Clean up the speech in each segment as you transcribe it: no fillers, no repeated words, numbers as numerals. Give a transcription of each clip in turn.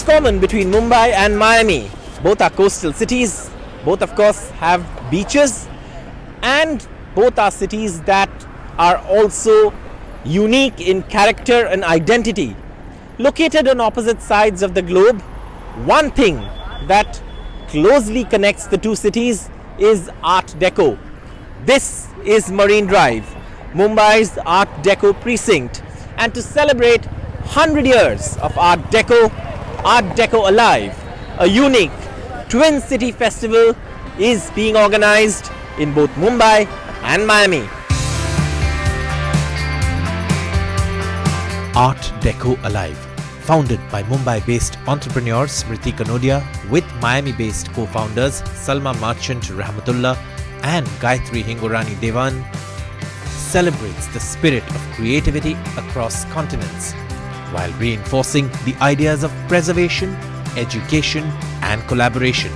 common between Mumbai and Miami? Both are coastal cities, both of course have beaches, and both are cities that are also unique in character and identity. Located on opposite sides of the globe, one thing that closely connects the two cities is Art Deco. This is Marine Drive, Mumbai's Art Deco precinct, and to celebrate 100 years of Art Deco Alive, a unique twin city festival is being organized in both Mumbai and Miami. Art Deco Alive, founded by Mumbai-based entrepreneurs Smriti Kanodia with Miami-based co-founders Salma Marchant Rahmatullah and Gayatri Hingorani Devan, celebrates the spirit of creativity across continents while reinforcing the ideas of preservation, education and collaboration.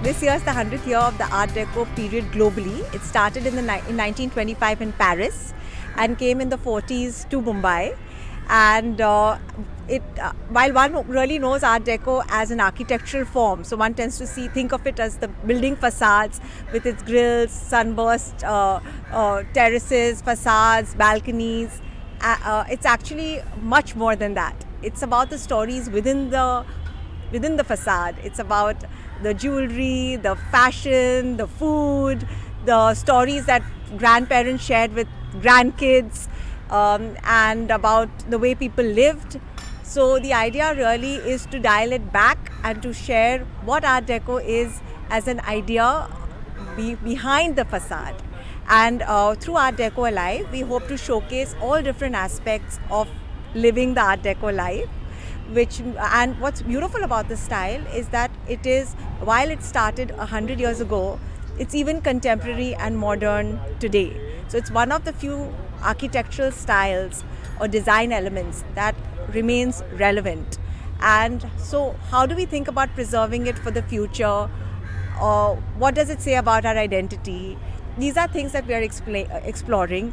This year is the 100th year of the Art Deco period globally. It started in 1925 in Paris and came in the 40s to Mumbai. And while one really knows Art Deco as an architectural form, so one tends to think of it as the building facades with its grills, sunburst terraces, facades, balconies. It's actually much more than that. It's about the stories within the facade. It's about the jewelry, the fashion, the food, the stories that grandparents shared with grandkids, and about the way people lived. So the idea really is to dial it back and to share what Art Deco is as an idea behind the facade. And through Art Deco Alive, we hope to showcase all different aspects of living the Art Deco life. And what's beautiful about this style is that it is, while it started 100 years ago, it's even contemporary and modern today. So it's one of the few architectural styles or design elements that remains relevant. And so how do we think about preserving it for the future? What does it say about our identity? These are things that we are exploring.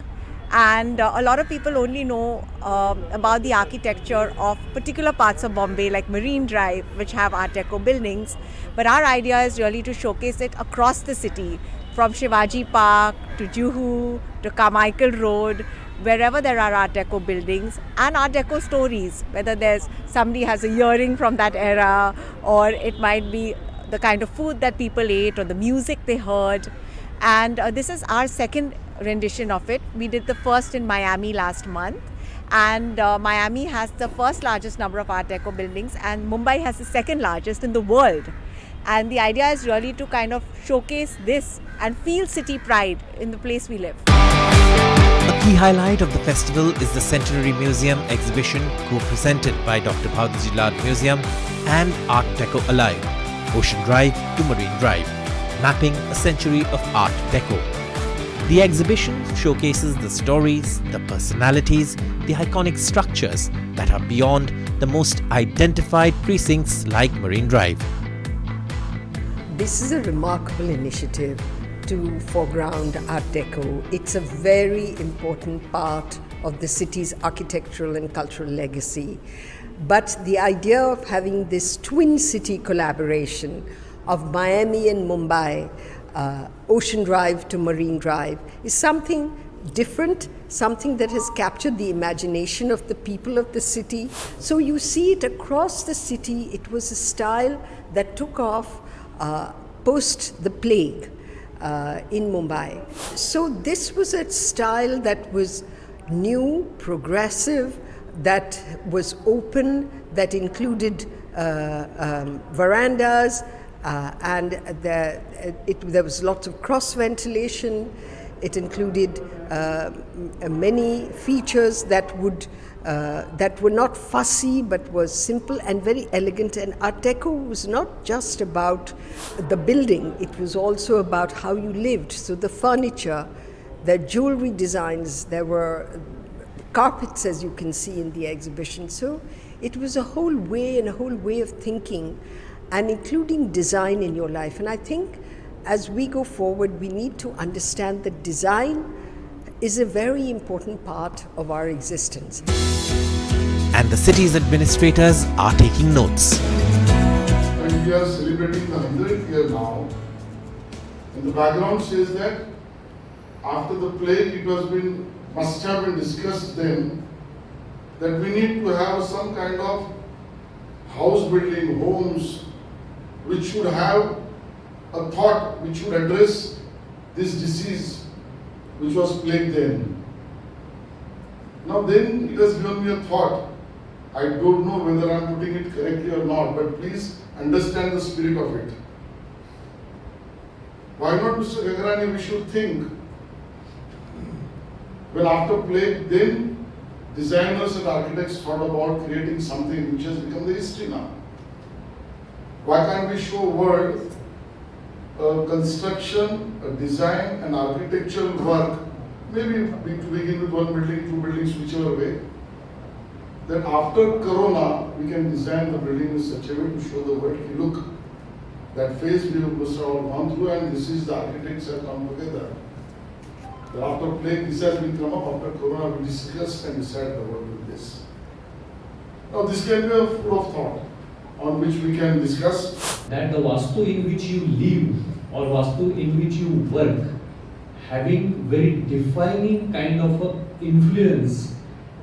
And a lot of people only know about the architecture of particular parts of Bombay, like Marine Drive, which have Art Deco buildings. But our idea is really to showcase it across the city, from Shivaji Park to Juhu to Carmichael Road, wherever there are Art Deco buildings and Art Deco stories, whether there's somebody has a earring from that era, or it might be the kind of food that people ate or the music they heard. And this is our second rendition of it. We did the first in Miami last month, and Miami has the first largest number of Art Deco buildings, and Mumbai has the second largest in the world. And the idea is really to kind of showcase this and feel city pride in the place we live. A key highlight of the festival is the Centenary Museum exhibition co-presented by Dr. Bhavdaji Lal Museum and Art Deco Alive, Ocean Drive to Marine Drive, mapping a century of Art Deco. The exhibition showcases the stories, the personalities, the iconic structures that are beyond the most identified precincts like Marine Drive. This is a remarkable initiative to foreground Art Deco. It's a very important part of the city's architectural and cultural legacy. But the idea of having this twin city collaboration of Miami and Mumbai, Ocean Drive to Marine Drive, is something different, something that has captured the imagination of the people of the city. So you see it across the city. It was a style that took off post the plague in Mumbai. So this was a style that was new, progressive, that was open, that included verandas, and there was lots of cross ventilation. It included many features that were not fussy but was simple and very elegant. And Art Deco was not just about the building, it was also about how you lived. So the furniture, the jewelry designs, there were carpets, as you can see in the exhibition. So it was a whole way of thinking, and including design in your life. And I think as we go forward, we need to understand that design is a very important part of our existence. and the city's administrators are taking notes. And we are celebrating the 100th year now. And the background says that after the plague, must have been discussed then that we need to have some kind of house building, homes, which should have a thought, which should address this disease, which was plague then. Now then it has given me a thought. I don't know whether I am putting it correctly or not, but please understand the spirit of it. Why not, Mr. Gagrani, we should think, when after plague, then designers and architects thought about creating something which has become the history now. Why can't we show world a construction, a design, an architectural work, maybe to begin with one building, two buildings, whichever way, that after Corona, we can design the building in such a way to show the world, look, that phase we must have all gone through, and this is the architects have come together. That after plague, this has been come up, after Corona, we discussed and decided the world with this. Now this can be a food of thought on which we can discuss. That the Vastu in which you live or Vastu in which you work having very defining kind of a influence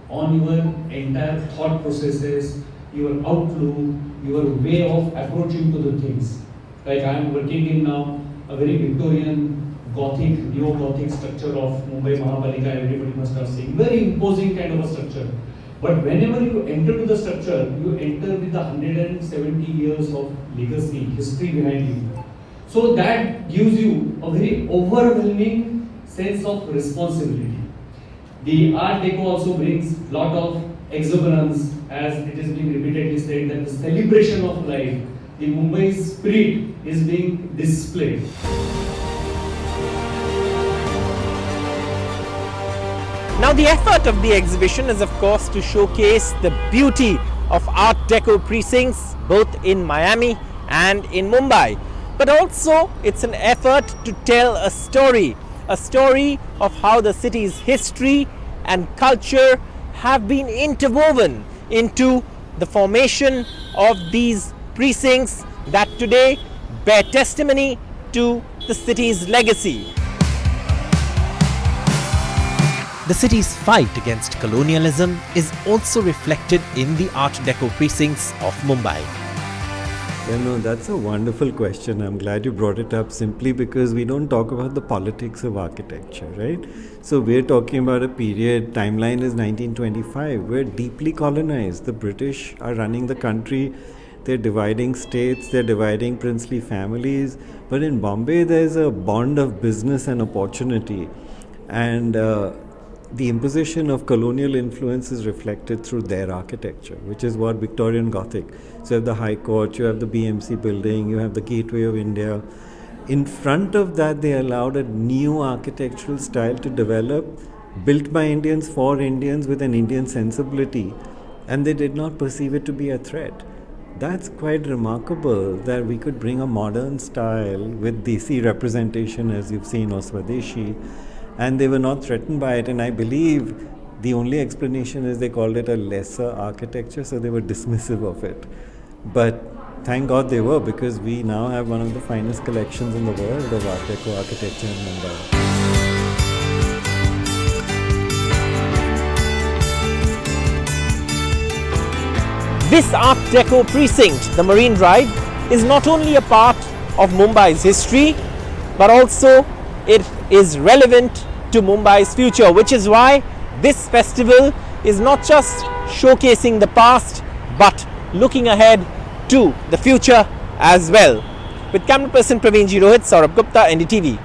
on your entire thought processes, your outlook, your way of approaching to the things. Like I am working in now a very Victorian Gothic, neo-Gothic structure of Mumbai Mahapalika, everybody must have seen. Very imposing kind of a structure. But whenever you enter to the structure, you enter with the 170 years of legacy, history behind you. So that gives you a very overwhelming sense of responsibility. The Art Deco also brings a lot of exuberance, as it is being repeatedly said that the celebration of life, the Mumbai spirit is being displayed. Now the effort of the exhibition is of course to showcase the beauty of Art Deco precincts both in Miami and in Mumbai. But also it's an effort to tell a story of how the city's history and culture have been interwoven into the formation of these precincts that today bear testimony to the city's legacy. The city's fight against colonialism is also reflected in the Art Deco precincts of Mumbai. Yeah, no, that's a wonderful question. I'm glad you brought it up simply because we don't talk about the politics of architecture, right? So we're talking about a period, timeline is 1925, we're deeply colonized. The British are running the country, they're dividing states, they're dividing princely families. But in Bombay, there's a bond of business and opportunity. And the imposition of colonial influence is reflected through their architecture, which is what Victorian Gothic. So you have the High Court, you have the BMC building, you have the Gateway of India. In front of that, they allowed a new architectural style to develop, built by Indians for Indians with an Indian sensibility, and they did not perceive it to be a threat. That's quite remarkable that we could bring a modern style with Desi representation, as you've seen, or Swadeshi, and they were not threatened by it. And I believe the only explanation is they called it a lesser architecture, so they were dismissive of it. But thank God they were, because we now have one of the finest collections in the world of Art Deco architecture in Mumbai. This Art Deco precinct, the Marine Drive, is not only a part of Mumbai's history, but also it is relevant to Mumbai's future, which is why this festival is not just showcasing the past, but looking ahead to the future as well. With camera person Praveen Ji Rohit, Saurabh Gupta, Ndtv.